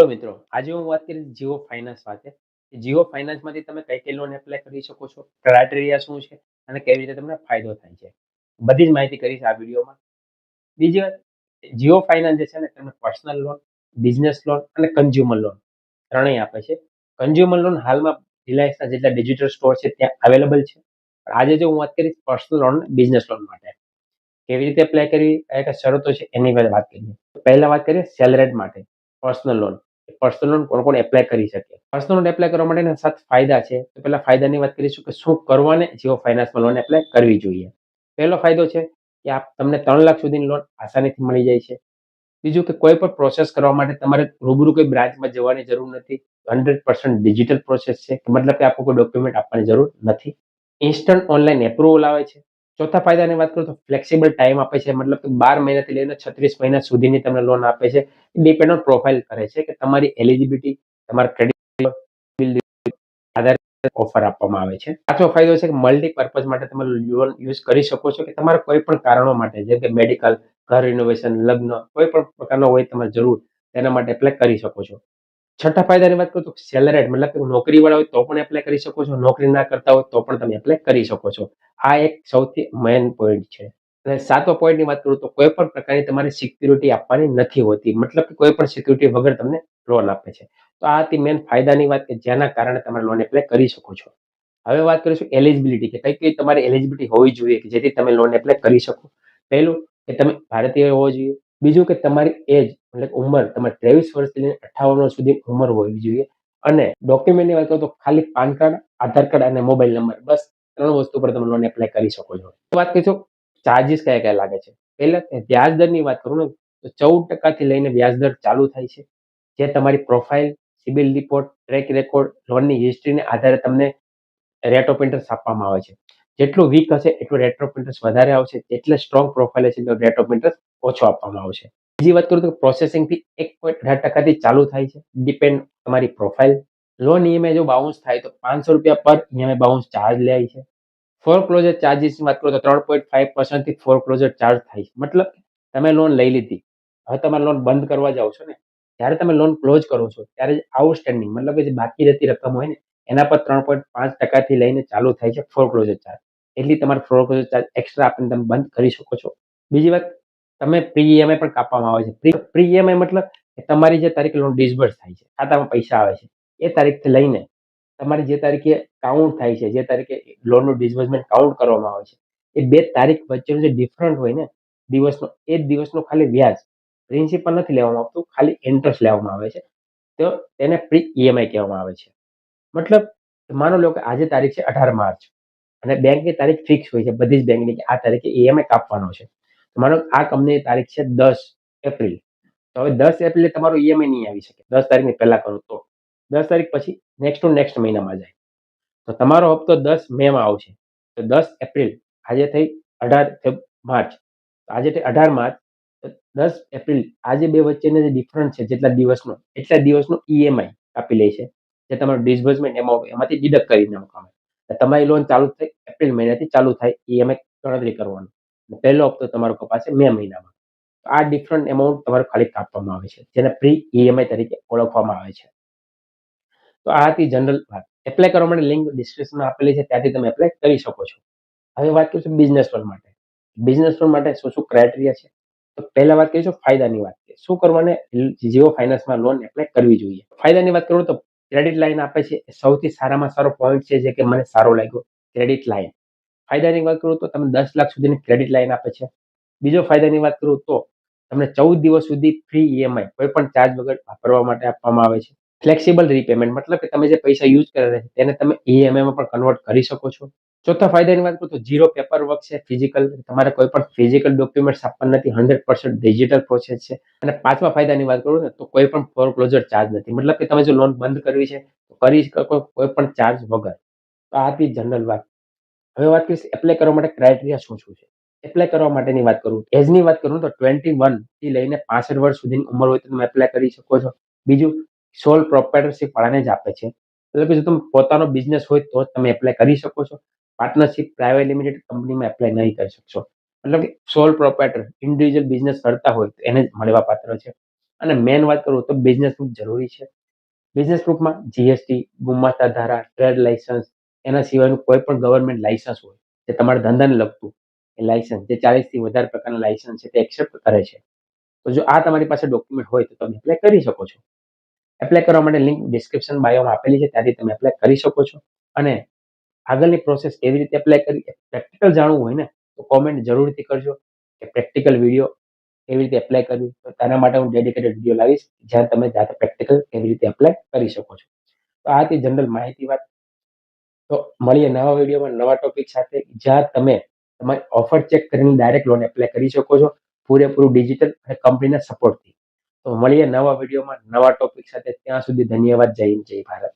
Hello મિત્રો, આજે હું વાત કરીશ જીઓ ફાઇનાન્સ વાતે. જીઓ ફાઇનાન્સમાંથી તમે કઈ લોન એપ્લાય કરી શકો છો, ક્રાઇટેરિયા શું છે અને કેવી રીતે તમને ફાયદો થાય છે. બધી જ માહિતી કરીશ આ વિડીયોમાં. બીજી વાત, જીઓ ફાઇનાન્સ જે છે ને તમને પર્સનલ લોન, બિઝનેસ લોન અને કન્ઝ્યુમર લોન ત્રણેય આપે છે. કન્ઝ્યુમર લોન હાલમાં રિલાયન્સના જેટલા ડિજિટલ સ્ટોર છે ત્યાં અવેલેબલ છે. આજે જો હું વાત કરીશ પર્સનલ લોન, બિઝનેસ લોન માટે કેવી રીતે એપ્લાય કરવી, કયા કયા શરતો છે એની વાત કરીએ. પહેલા વાત કરીએ સેલરેટ માટે પર્સનલ લોન. પર્સનલ લોન કોણ કોણ એપ્લાય કરી શકે? પર્સનલ લોન એપ્લાય કરવા માટેના 7 ફાયદા છે. તો પહેલા ફાયદાની વાત કરીશું કે શું કરવાને જીઓ ફાઇનાન્સમાં લોન એપ્લાય કરવી જોઈએ. પહેલો ફાયદો છે કે તમને 3 લાખ સુધીની લોન આસાનીથી મળી જાય છે. બીજું કે કોઈ પણ પ્રોસેસ કરવા માટે તમારે રૂબરૂ કોઈ બ્રાન્ચમાં જવાની જરૂર નથી. 100% ડિજિટલ પ્રોસેસ છે, મતલબ કે આપકો કોઈ ડોક્યુમેન્ટ આપવાની જરૂર નથી. ઇન્સ્ટન્ટ ઓનલાઈન એપ્રુવલ આવે છે. ચોથા ફાયદાની વાત કરું તો ફ્લેક્સિબલ ટાઈમ આપે છે, મતલબ કે 12 મહિનાથી લઈને 36 મહિના સુધીની તમને લોન આપે છે. ડિપેન્ડ ઓન પ્રોફાઇલ કરે છે કે તમારી એલિજિબિલિટી, તમારા ક્રેડિટ આધારે ઓફર આપવામાં આવે છે. પાંચમો ફાયદો છે કે મલ્ટીપર્પઝ માટે તમે લોન યુઝ કરી શકો છો, કે તમારા કોઈ પણ કારણો માટે, જેમ કે મેડિકલ, ઘર રિનોવેશન, લગ્ન, કોઈ પણ પ્રકારનો હોય તમારે જરૂર, તેના માટે એપ્લાય કરી શકો છો. છઠ્ઠા ફાયદાની વાત કરું તો સેલરેટ, મતલબ કે નોકરી વાળા હોય તો પણ એપ્લાય કરી શકો છો, નોકરી ના કરતા હોય તો પણ તમે એપ્લાય કરી શકો છો. આ એક સૌથી મેઇન પોઈન્ટ છે. અને સાતમો પોઈન્ટની વાત કરું તો કોઈ પણ પ્રકારની તમારે સિક્યુરિટી આપવાની નથી હોતી, મતલબ કે કોઈ પણ સિક્યુરિટી વગર તમને લોન આપે છે. તો આ હતી મેઇન ફાયદાની વાત, કે જેના કારણે તમે લોન એપ્લાય કરી શકો છો. હવે વાત કરીશું એલિજિબિલિટી, કે કઈ કઈ તમારી એલિજિબિલિટી હોવી જોઈએ કે જેથી તમે લોન એપ્લાય કરી શકો. પહેલું કે તમે ભારતીય હોવો જોઈએ. બીજું કે તમારી એજ, એટલે ઉંમર તમારે 23 વર્ષથી લઈને 58 વર્ષ સુધી ઉંમર હોવી જોઈએ. અને ડોક્યુમેન્ટની વાત કરું તો ખાલી પાન કાર્ડ, આધાર કાર્ડ અને મોબાઈલ નંબર, બસ 3 વસ્તુ પર તમે લોન એપ્લાય કરી શકો છો. વાત કરીશું ચાર્જિસ કયા કયા લાગે છે. પહેલા વ્યાજ દરની વાત કરું ને તો 14% થી લઈને વ્યાજ દર ચાલુ થાય છે, જે તમારી profile, CIBIL report, track record, લોનની હિસ્ટ્રીને આધારે તમને રેટ ઓફ ઇન્ટરેસ્ટ આપવામાં આવે છે. જેટલું વીક હશે એટલું રેટ ઓફ ઇન્ટરેસ્ટ વધારે આવશે, એટલે સ્ટ્રોંગ પ્રોફાઇલ હશે એટલે રેટ ઓફ ઇન્ટરેસ્ટ ઓછો આપવામાં આવશે. બીજી વાત કરું તો પ્રોસેસિંગ ફી 1.8% થી ચાલુ થાય છે, ડિપેન્ડ તમારી પ્રોફાઇલ. લોન ઈએમઆઈ જો બાઉન્સ થાય તો ₹500 પર ઈએમઆઈ બાઉન્સ ચાર્જ લે છે. ફોરક્લોઝર ચાર્જિસની વાત કરું તો 3.5% થી ફોરક્લોઝર ચાર્જ થાય છે. મતલબ તમે લોન લઈ લીધી, હવે તમારે લોન બંધ કરવા જાઓ છો ને, જ્યારે તમે લોન ક્લોઝ કરો છો ત્યારે આઉટસ્ટેન્ડિંગ, મતલબ કે જે બાકી રહેતી રકમ હોય ને એના પર 3.5% થી લઈને ચાલુ થાય છે ફોરક્લોઝર ચાર્જ. એટલી તમારે ફોરક્લોઝર ચાર્જ એક્સ્ટ્રા આપીને તમે બંધ કરી શકો છો. બીજી વાત, તમે પ્રી ઈએમઆઈ પણ કાપવામાં આવે છે. પ્રી ઈએમઆઈ મતલબ કે તમારી જે તારીખે લોન ડિસબર્સ થાય છે, ખાતામાં પૈસા આવે છે, એ તારીખથી લઈને તમારી જે તારીખે કાઉન્ટ થાય છે, જે તારીખે લોનનું ડિસબર્સમેન્ટ કાઉન્ટ કરવામાં આવે છે, એ 2 તારીખ વચ્ચેનો જે ડિફરન્ટ હોય ને દિવસનો, એ જ દિવસનો ખાલી વ્યાજ, પ્રિન્સિપલ નથી લેવામાં આવતું, ખાલી ઇન્ટરેસ્ટ લેવામાં આવે છે. તો તેને પ્રી ઈએમઆઈ કહેવામાં આવે છે. મતલબ માનો લો કે આજે તારીખ છે 18 માર્ચ અને બેંકની તારીખ ફિક્સ હોય છે બધી જ બેંકની, કે આ તારીખે ઈએમઆઈ કાપવાનો છે. માનો આ કંપનીની તારીખ છે 10 એપ્રિલ, તો હવે 10 એપ્રિલે તમારું ઈએમઆઈ નહીં આવી શકે, 10 તારીખની પહેલા કરો તો. 10 તારીખ પછી નેક્સ્ટ મહિનામાં જાય તો તમારો હપ્તો 10 મેમાં આવશે. તો 10 એપ્રિલ, આજે થઈ 18 માર્ચ, આજે થઈ 18 માર્ચ, 10 એપ્રિલ, આજે બે વચ્ચેનો જે ડિફરન્સ છે જેટલા દિવસનો, એટલા દિવસનો ઈએમઆઈ કાપી લે છે, જે તમારું ડિસબર્સમેન્ટ એમાઉન્ટ એમાંથી ડિડક્ટ કરી નાખવામાં આવે. તમારી લોન ચાલુ થઈ એપ્રિલ મહિનાથી ચાલુ થાય ઈએમઆઈ ગણતરી કરવાનું, પહેલો હપ્તો તમારો કપાશે મે મહિનામાં. આ ડિફરન્ટ એમાઉન્ટ તમારે ખાલી કાપવામાં આવે છે, જેને પ્રી ઈએમઆઈ તરીકે ઓળખવામાં આવે છે. તો આ હતી જનરલ વાત. એપ્લાય કરવા માટે લિંક ડિસ્ક્રિપ્શનમાં આપેલી છે, ત્યાંથી તમે એપ્લાય કરી શકો છો. હવે વાત કરીશું બિઝનેસ લોન માટે. બિઝનેસ લોન માટે શું શું ક્રાઇટેરિયા છે, તો પહેલા વાત કરીશું ફાયદાની વાત, શું કરવાને જીઓ ફાઇનાન્સમાં લોન એપ્લાય કરવી જોઈએ. ફાયદાની વાત કરું તો ક્રેડિટ લાઇન આપે છે, સૌથી સારામાં સારો પોઈન્ટ છે, જે કે મને સારો લાગ્યો, ક્રેડિટ લાઇન. ફાયદાની વાત કરું તો તમે 10 લાખ સુધીની ક્રેડિટ લાઇન આપે છે. બીજો ફાયદાની વાત કરું તો તમને 14 દિવસ સુધી ફ્રી ઈએમઆઈ કોઈ પણ ચાર્જ વગર વાપરવા માટે આપવામાં આવે છે. ફ્લેક્સિબલ રીપેમેન્ટ, મતલબ કે તમે જે પૈસા યુઝ કરેલા છે તેને તમે ઈએમઆઈમાં પણ કન્વર્ટ કરી શકો છો. ચોથા ફાયદાની વાત કરું તો ઝીરો પેપર વર્ક છે, ફિઝિકલ, તમારે કોઈ પણ ફિઝિકલ ડોક્યુમેન્ટ આપવાના નથી, 100% ડિજિટલ પ્રોસેસ છે. અને પાંચમા ફાયદાની વાત કરું ને તો કોઈ પણ ફોરક્લોઝર ચાર્જ નથી, મતલબ કે તમે જો લોન બંધ કરવી છે તો કરી શકો કોઈ પણ ચાર્જ વગર. તો આ હતી જનરલ વાત. હવે વાત કરીશ એપ્લાય કરવા માટે ક્રાઇટેરિયા શું શું છે. એપ્લાય કરવા માટેની વાત કરું, એજની વાત કરું તો 21 થી લઈને 65 વર્ષ સુધીની ઉંમર હોય તો તમે એપ્લાય કરી શકો છો. બીજું, સોલ પ્રોપ્રાઇટરશિપ વાળાને જ આપે છે, એટલે કે જો તમે પોતાનો બિઝનેસ હોય તો જ તમે એપ્લાય કરી શકો છો. પાર્ટનરશિપ, પ્રાઇવેટ લિમિટેડ કંપનીમાં એપ્લાય નહીં કરી શકશો. મતલબ કે સોલ પ્રોપ્રાઇટર, ઇન્ડિવિજ્યુઅલ બિઝનેસ કરતા હોય તો એને જ મળવા પાત્ર છે. અને મેન વાત કરું તો બિઝનેસ પ્રૂફ જરૂરી છે. બિઝનેસ પ્રૂફમાં જીએસટી, ગુમાસ્તા ધારા, ટ્રેડ લાયસન્સ, એના સિવાયનું કોઈ પણ ગવર્મેન્ટ લાયસન્સ હોય જે તમારા ધંધાને લગતું એ લાયસન્સ, જે 40 થી વધારે પ્રકારના લાયસન્સ છે તે એક્સેપ્ટ કરે છે. તો જો આ તમારી પાસે ડોક્યુમેન્ટ હોય તો તમે એપ્લાય કરી શકો છો. એપ્લાય કરવા માટે લિંક ડિસ્ક્રિપ્શન બાયોમાં આપેલી છે, ત્યાંથી તમે એપ્લાય કરી શકો છો. અને આગળની પ્રોસેસ કેવી રીતે એપ્લાય કરવી, પ્રેક્ટિકલ જાણવું હોય ને તો કોમેન્ટ જરૂરથી કરજો કે પ્રેક્ટિકલ વિડીયો કેવી રીતે એપ્લાય કરવી. તો તેના માટે હું ડેડિકેટેડ વિડીયો લાવીશ જ્યાં તમે જાતે પ્રેક્ટિકલ કેવી રીતે એપ્લાય કરી શકો છો. તો આ હતી જનરલ માહિતી વાત. તો મળીએ નવા વિડીયોમાં નવા ટોપિક સાથે, જ્યાં તમે તમારી ઓફર ચેક કરીને ડાયરેક્ટ લોન એપ્લાય કરી શકો છો, પૂરેપૂરું ડિજિટલ અને કંપનીના સપોર્ટથી. તો મળીએ નવા વિડીયોમાં નવા ટોપિક સાથે. ત્યાં સુધી ધન્યવાદ. જય હિન્દ, જય ભારત.